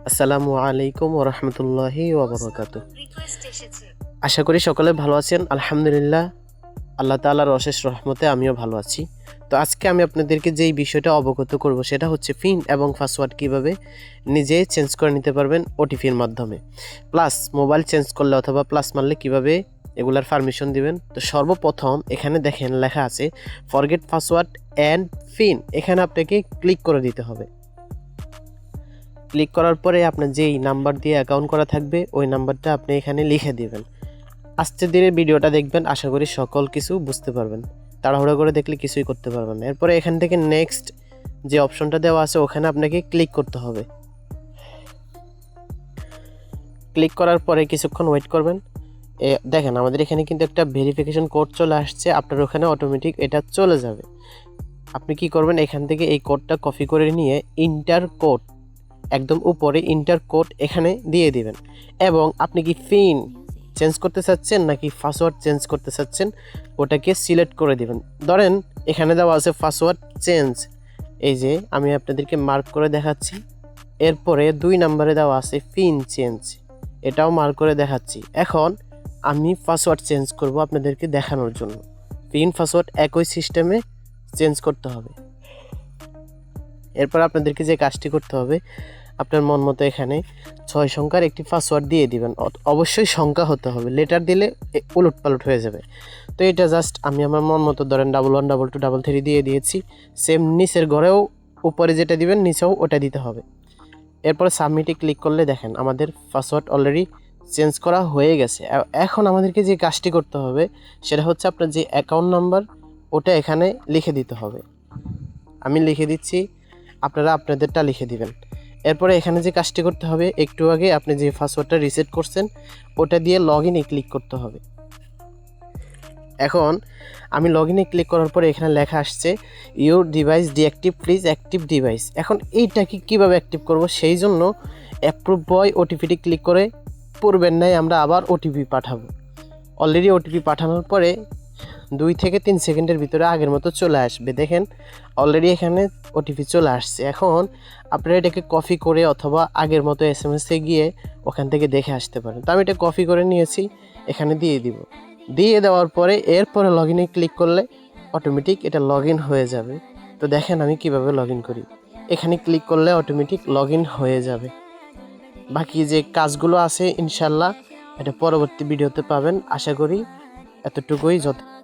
আসসালামু আলাইকুম ওয়া রাহমাতুল্লাহি ওয়া বারাকাতুহু। আশা করি সকলে ভালো আছেন। আলহামদুলিল্লাহ, আল্লাহ তাআলার অশেষ রহমতে আমিও ভালো আছি। তো আজকে আমি আপনাদেরকে যেই বিষয়টা অবগত করব সেটা হচ্ছে পিন এবং পাসওয়ার্ড কিভাবে নিজে চেঞ্জ করে নিতে পারবেন ওটিপির মাধ্যমে। প্লাস মোবাইল চেঞ্জ করলে অথবা প্লাস মারলে কিভাবে এগুলার পারমিশন দিবেন। তো সর্বপ্রথম এখানে দেখেন লেখা আছে ফরগেট পাসওয়ার্ড অ্যান্ড পিন, এখানে আপনাকে ক্লিক করে দিতে হবে। ক্লিক করার পরে আপনার যেই নাম্বার দিয়ে অ্যাকাউন্ট করা থাকবে ওই নাম্বারটা আপনি এখানে লিখে দিবেন। আস্তে ধীরে ভিডিওটা দেখবেন, আশা করি সকল কিছু বুঝতে পারবেন। তাড়াহুড়ো করে দেখলে কিছুই করতে পারবেন না। এরপরে এখান থেকে নেক্সট যে অপশনটা দেওয়া আছে ওখানে আপনাকে ক্লিক করতে হবে। ক্লিক করার পরে কিছুক্ষণ ওয়েট করবেন। দেখেন আমাদের এখানে কিন্তু একটা ভেরিফিকেশন কোড চলে আসছে, আপনার ওখানে অটোমেটিক এটা চলে যাবে। আপনি কি করবেন, এখান থেকে এই কোডটা কপি করে নিয়ে ইন্টার কোড, একদম উপরে ইন্টার কোড এখানে দিয়ে দিবেন। এবং আপনি কি পিন চেঞ্জ করতে চাচ্ছেন নাকি পাসওয়ার্ড চেঞ্জ করতে চাচ্ছেন ওটাকে সিলেক্ট করে দিবেন। ধরেন এখানে দেওয়া আছে পাসওয়ার্ড চেঞ্জ, এই যে আমি আপনাদেরকে মার্ক করে দেখাচ্ছি। এরপরে 2 নম্বরে দেওয়া আছে পিন চেঞ্জ, এটাও মার্ক করে দেখাচ্ছি। এখন আমি পাসওয়ার্ড চেঞ্জ করব আপনাদেরকে দেখানোর জন্য। পিন পাসওয়ার্ড একই সিস্টেমে চেঞ্জ করতে হবে। এরপর আপনাদেরকে যে কাজটি করতে হবে, আপনার মন মতো এখানে 6 সংখ্যার একটি পাসওয়ার্ড দিয়ে দিবেন। অবশ্যই সংখ্যা হতে হবে, লেটার দিলে উলটপালট হয়ে যাবে। তো এটা জাস্ট আমি আমার মন মতো ধরেন 112233 দিয়ে দিয়েছি। সেম নিচের ঘরেও উপরে যেটা দিবেন নিচেও ওটা দিতে হবে। এরপরে সাবমিটে ক্লিক করলে দেখেন আমাদের পাসওয়ার্ড অলরেডি চেঞ্জ করা হয়ে গেছে। এখন আমাদেরকে যে কাজটি করতে হবে সেটা হচ্ছে আপনার যে অ্যাকাউন্ট নাম্বার ওটা এখানে লিখে দিতে হবে। আমি লিখে দিচ্ছি, আপনারা আপনাদেরটা লিখে দিবেন। এরপরে এখানে যে কাজটি করতে হবে, একটু আগে আপনি যে পাসওয়ার্ডটা রিসেট করছেন ওটা দিয়ে লগ ইনে ক্লিক করতে হবে। এখন আমি লগ ইনে ক্লিক করার পরে এখানে লেখা আসছে your device deactive, please active device. এখন এইটাকে কীভাবে অ্যাক্টিভ করব, সেই জন্য অ্যাপ্রুভ বয় ওটিপিটি ক্লিক করে পূর্বের ন্যায় আমরা আবার ওটিপি পাঠাবো। অলরেডি ওটিপি পাঠানোর পরে 2 থেকে 3 সেকেন্ডের ভিতরে আগের মতো চলে আসবে। দেখেন অলরেডি এখানে ওটিপি চলে আসছে। এখন আপনারা এটাকে কপি করে অথবা আগের মতো এসএমএসে গিয়ে ওখান থেকে দেখে আসতে পারেন। তো আমি এটা কপি করে নিয়েছি, এখানে দিয়ে দিব। দিয়ে দেওয়ার পরে এরপরে লগ ইনে ক্লিক করলে অটোমেটিক এটা লগ ইন হয়ে যাবে। তো দেখেন আমি কিভাবে লগ ইন করি। এখানে ক্লিক করলে অটোমেটিক লগ ইন হয়ে যাবে। বাকি যে কাজগুলো আছে ইনশাল্লাহ এটা পরবর্তী ভিডিওতে পাবেন। আশা করি এতটুকুই যথেষ্ট।